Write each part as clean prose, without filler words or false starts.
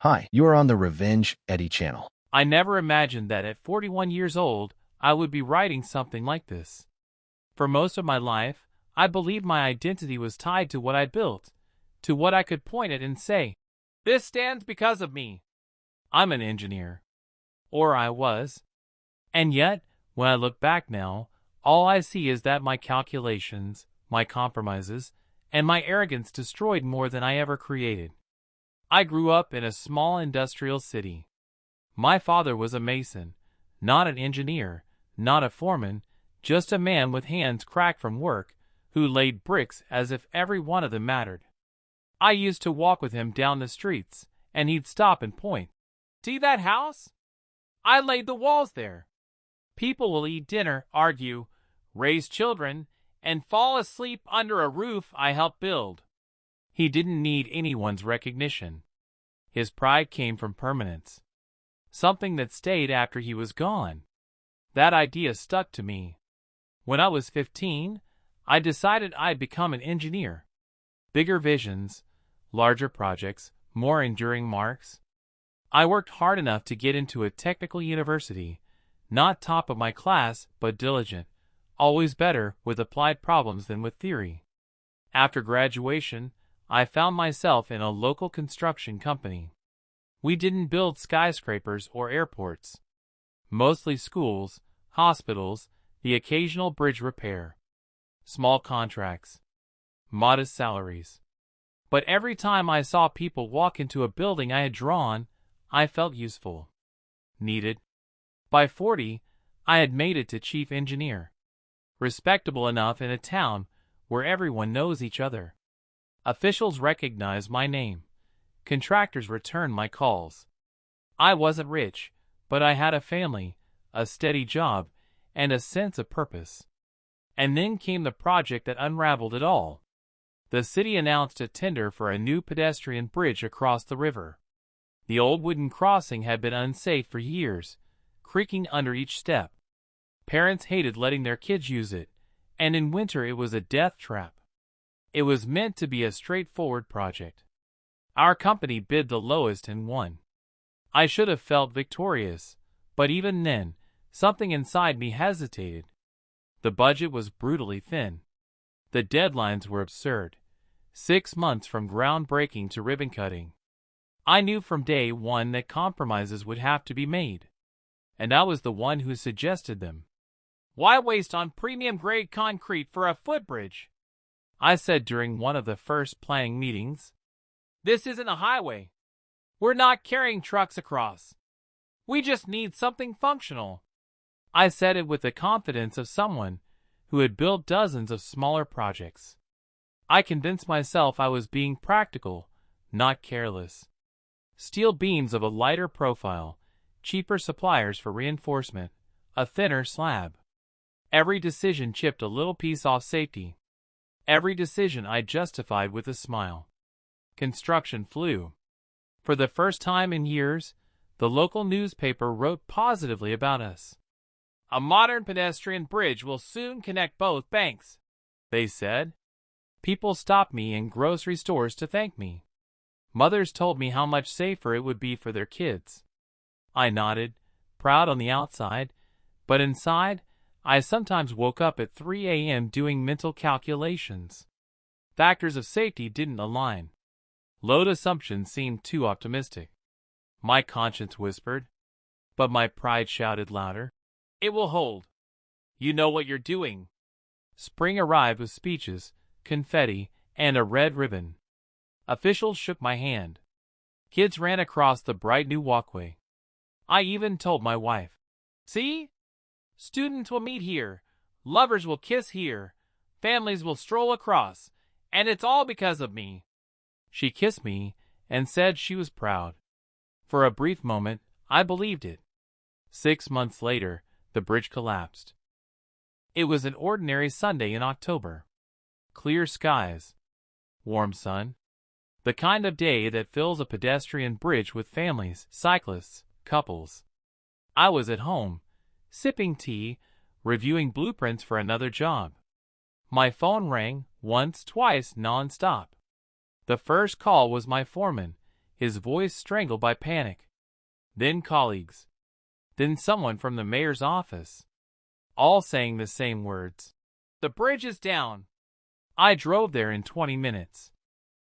Hi, you are on the Revenge Eddie channel. I never imagined that at 41 years old, I would be writing something like this. For most of my life, I believed my identity was tied to what I built, to what I could point at and say, "This stands because of me. I'm an engineer." Or I was. And yet, when I look back now, all I see is that my calculations, my compromises, and my arrogance destroyed more than I ever created. I grew up in a small industrial city. My father was a mason, not an engineer, not a foreman, just a man with hands cracked from work, who laid bricks as if every one of them mattered. I used to walk with him down the streets, and he'd stop and point. "See that house? I laid the walls there. People will eat dinner, argue, raise children, and fall asleep under a roof I helped build." He didn't need anyone's recognition. His pride came from permanence, something that stayed after he was gone. That idea stuck to me. When I was 15, I decided I'd become an engineer. Bigger visions, larger projects, more enduring marks. I worked hard enough to get into a technical university, not top of my class, but diligent, always better with applied problems than with theory. After graduation, I found myself in a local construction company. We didn't build skyscrapers or airports. Mostly schools, hospitals, the occasional bridge repair. Small contracts. Modest salaries. But every time I saw people walk into a building I had drawn, I felt useful. Needed. By 40, I had made it to chief engineer. Respectable enough in a town where everyone knows each other. Officials recognize my name. Contractors return my calls. I wasn't rich, but I had a family, a steady job, and a sense of purpose. And then came the project that unraveled it all. The city announced a tender for a new pedestrian bridge across the river. The old wooden crossing had been unsafe for years, creaking under each step. Parents hated letting their kids use it, and in winter it was a death trap. It was meant to be a straightforward project. Our company bid the lowest and won. I should have felt victorious, but even then, something inside me hesitated. The budget was brutally thin. The deadlines were absurd. 6 months from groundbreaking to ribbon cutting. I knew from day one that compromises would have to be made. And I was the one who suggested them. "Why waste on premium-grade concrete for a footbridge?" I said during one of the first planning meetings. "This isn't a highway. We're not carrying trucks across. We just need something functional." I said it with the confidence of someone who had built dozens of smaller projects. I convinced myself I was being practical, not careless. Steel beams of a lighter profile, cheaper suppliers for reinforcement, a thinner slab. Every decision chipped a little piece off safety. Every decision I justified with a smile. Construction flew. For the first time in years, the local newspaper wrote positively about us. "A modern pedestrian bridge will soon connect both banks," they said. People stopped me in grocery stores to thank me. Mothers told me how much safer it would be for their kids. I nodded, proud on the outside, but inside, I sometimes woke up at 3 a.m. doing mental calculations. Factors of safety didn't align. Load assumptions seemed too optimistic. My conscience whispered, but my pride shouted louder, "It will hold. You know what you're doing." Spring arrived with speeches, confetti, and a red ribbon. Officials shook my hand. Kids ran across the bright new walkway. I even told my wife, "See? Students will meet here, lovers will kiss here, families will stroll across, and it's all because of me." She kissed me and said she was proud. For a brief moment, I believed it. 6 months later, the bridge collapsed. It was an ordinary Sunday in October. Clear skies. Warm sun. The kind of day that fills a pedestrian bridge with families, cyclists, couples. I was at home, sipping tea, reviewing blueprints for another job. My phone rang once, twice, non-stop. The first call was my foreman. his voice strangled by panic. Then colleagues. Then someone from the mayor's office. All saying the same words. The bridge is down. I drove there in 20 minutes.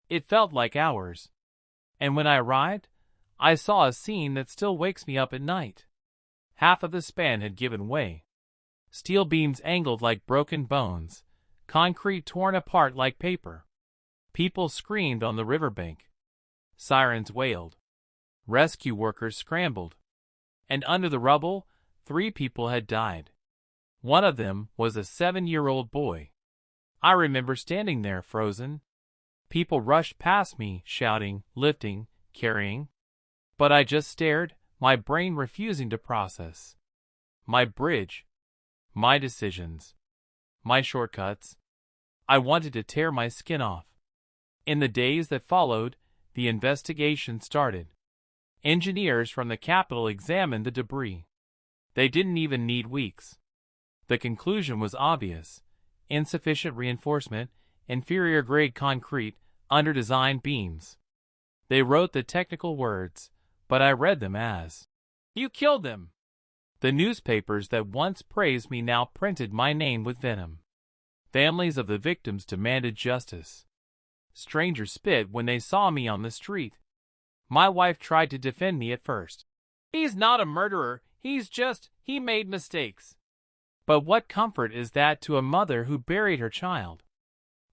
It felt like hours. And when I arrived, I saw a scene that still wakes me up at night. Half of the span had given way. Steel beams angled like broken bones, concrete torn apart like paper. People screamed on the riverbank. Sirens wailed. Rescue workers scrambled. And under the rubble, 3 people had died. One of them was a 7-year-old boy. I remember standing there frozen. People rushed past me, shouting, lifting, carrying. But I just stared, my brain refusing to process. My bridge. My decisions. My shortcuts. I wanted to tear my skin off. In the days that followed, the investigation started. Engineers from the Capitol examined the debris. They didn't even need weeks. The conclusion was obvious. Insufficient reinforcement, inferior grade concrete, under-designed beams. They wrote the technical words, but I read them as, "You killed them." The newspapers that once praised me now printed my name with venom. Families of the victims demanded justice. Strangers spit when they saw me on the street. My wife tried to defend me at first. "He's not a murderer, he made mistakes." But what comfort is that to a mother who buried her child?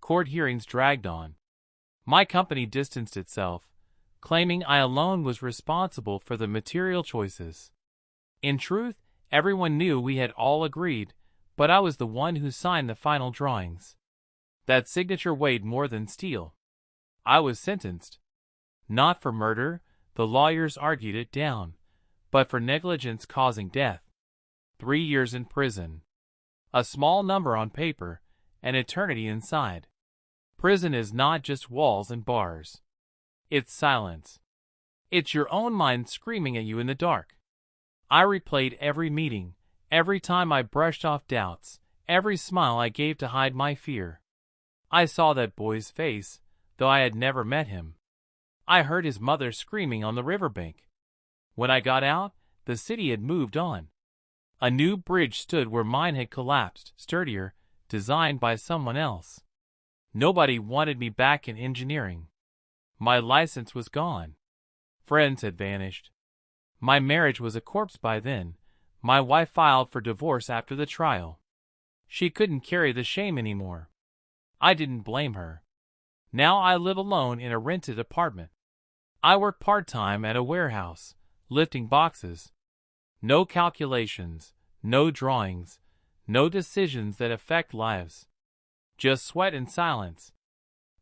Court hearings dragged on. My company distanced itself, claiming I alone was responsible for the material choices. In truth, everyone knew we had all agreed, but I was the one who signed the final drawings. That signature weighed more than steel. I was sentenced. Not for murder, the lawyers argued it down, but for negligence causing death. 3 years in prison. A small number on paper, an eternity inside. Prison is not just walls and bars. It's silence. It's your own mind screaming at you in the dark. I replayed every meeting, every time I brushed off doubts, every smile I gave to hide my fear. I saw that boy's face, though I had never met him. I heard his mother screaming on the riverbank. When I got out, the city had moved on. A new bridge stood where mine had collapsed, sturdier, designed by someone else. Nobody wanted me back in engineering. My license was gone. Friends had vanished. My marriage was a corpse by then. My wife filed for divorce after the trial. She couldn't carry the shame anymore. I didn't blame her. Now I live alone in a rented apartment. I work part-time at a warehouse, lifting boxes. No calculations, no drawings, no decisions that affect lives. Just sweat and silence.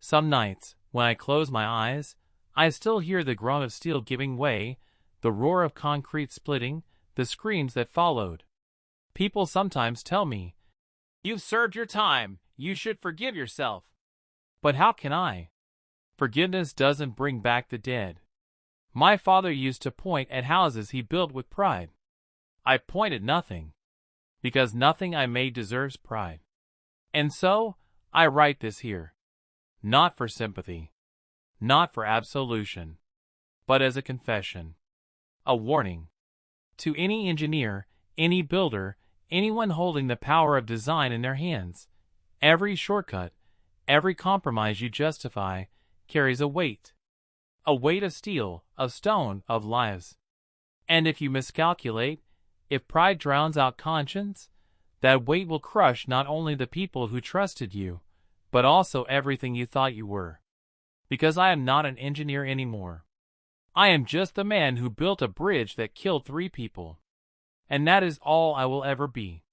Some nights, when I close my eyes, I still hear the groan of steel giving way, the roar of concrete splitting, the screams that followed. People sometimes tell me, "You've served your time, you should forgive yourself." But how can I? Forgiveness doesn't bring back the dead. My father used to point at houses he built with pride. I point at nothing, because nothing I made deserves pride. And so, I write this here. Not for sympathy, not for absolution, but as a confession, a warning. To any engineer, any builder, anyone holding the power of design in their hands, every shortcut, every compromise you justify, carries a weight of steel, of stone, of lives. And if you miscalculate, if pride drowns out conscience, that weight will crush not only the people who trusted you, but also everything you thought you were. Because I am not an engineer anymore. I am just the man who built a bridge that killed 3 people. And that is all I will ever be.